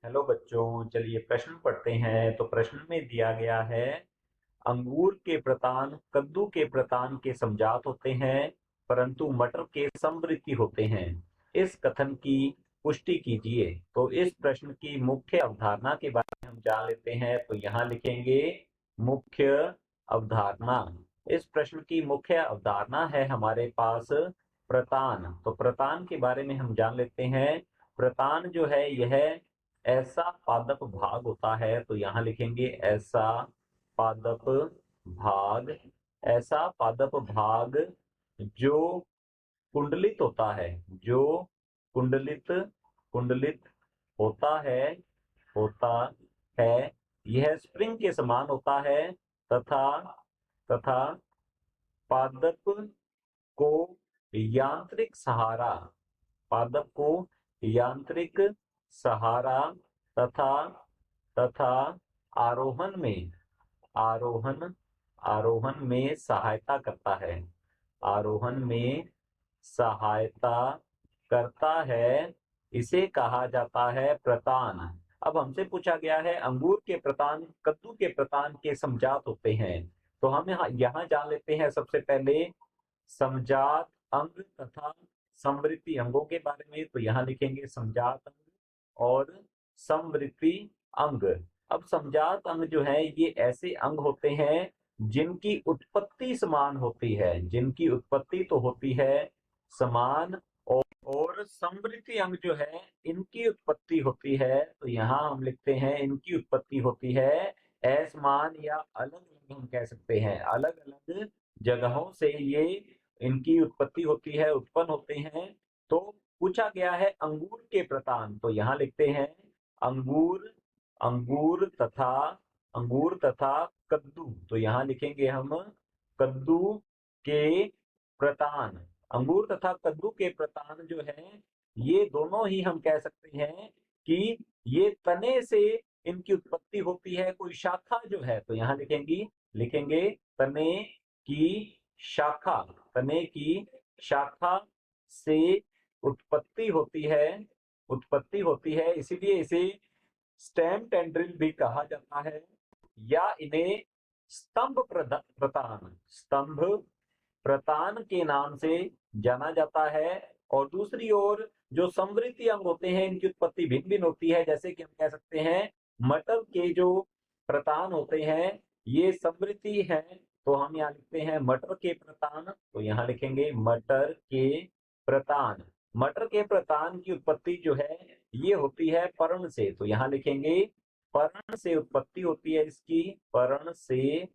Hello बच्चों, चलिए प्रश्न पढ़ते हैं। तो प्रश्न में दिया गया है, अंगूर के प्रतान कद्दू के प्रतान के समजात होते हैं, परंतु मटर के समवृत्ति होते हैं। इस कथन की पुष्टि कीजिए। तो इस प्रश्न की मुख्य अवधारणा के बारे में हम जान लेते हैं। तो यहाँ लिखेंगे मुख्य अवधारणा। इस प्रश्न की मुख्य अवधारणा है हमारे पास प्रतान। तो प्रतान के बारे में हम जान लेते हैं। प्रतान जो है यह ऐसा पादप भाग होता है। तो यहाँ लिखेंगे ऐसा पादप भाग। ऐसा पादप भाग जो कुंडलित होता है, जो कुंडलित कुंडलित होता है होता है। यह स्प्रिंग के समान होता है तथा तथा पादप को यांत्रिक सहारा पादप को यांत्रिक सहारा तथा तथा आरोहण में आरोहण आरोहण में सहायता करता है। आरोहण में सहायता करता है। इसे कहा जाता है प्रतान। अब हमसे पूछा गया है अंगूर के प्रतान कद्दू के प्रतान के समजात होते हैं। तो हम यहाँ जान लेते हैं सबसे पहले समजात अंग तथा समवृत्ति अंगों के बारे में। तो यहाँ लिखेंगे समजात अंग और समवृत्ति अंग। अब समजात अंग जो है ये ऐसे अंग होते हैं जिनकी उत्पत्ति समान होती है, जिनकी उत्पत्ति तो होती है समान। और समवृत्ति अंग जो है इनकी उत्पत्ति होती है। तो यहाँ हम लिखते हैं इनकी उत्पत्ति होती है असमान या अलग अलग, हम कह सकते हैं अलग अलग जगहों से ये इनकी उत्पत्ति होती है, उत्पन्न होते हैं। तो पूछा गया है अंगूर के प्रतान। तो यहाँ लिखते हैं अंगूर अंगूर तथा अंगूर तथा कद्दू। तो यहाँ लिखेंगे हम कद्दू के प्रतान। अंगूर तथा कद्दू के प्रतान जो है ये दोनों ही हम कह सकते हैं कि ये तने से इनकी उत्पत्ति होती है। कोई शाखा जो है तो यहाँ लिखेंगे तने की शाखा। तने की शाखा से उत्पत्ति होती है, उत्पत्ति होती है। इसीलिए इसे स्टेम टेंड्रिल भी कहा जाता है, या इन्हें स्तंभ प्रतान के नाम से जाना जाता है। और दूसरी ओर जो समवृत्ति अंग होते हैं इनकी उत्पत्ति भिन्न भिन्न होती है। जैसे कि हम कह सकते हैं मटर के जो प्रतान होते हैं ये समवृत्ति हैं। तो हम यहाँ लिखते हैं मटर के प्रतान। तो यहाँ लिखेंगे मटर के प्रतान। मटर के प्रतान की उत्पत्ति जो है ये होती है पर्ण से। तो यहाँ लिखेंगे पर्ण से उत्पत्ति होती है इसकी, पर्ण से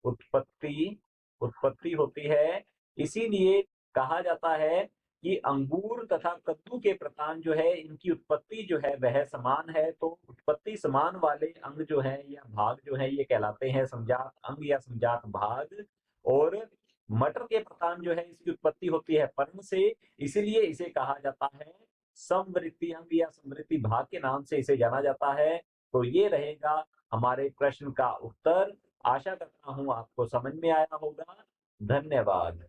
उत्पत्ति उत्पत्ति होती है। इसीलिए कहा जाता है कि अंगूर तथा कद्दू के प्रतान जो है इनकी उत्पत्ति जो है वह समान है। तो उत्पत्ति समान वाले अंग जो है या भाग जो है ये कहलाते हैं समजात अंग या समजात भाग। और मटर के प्रतान जो है इसकी उत्पत्ति होती है पर्ण से, इसीलिए इसे कहा जाता है समवृत्ति अंग या समवृत्ति भाग के नाम से इसे जाना जाता है। तो ये रहेगा हमारे प्रश्न का उत्तर। आशा करता हूं आपको समझ में आया होगा। धन्यवाद।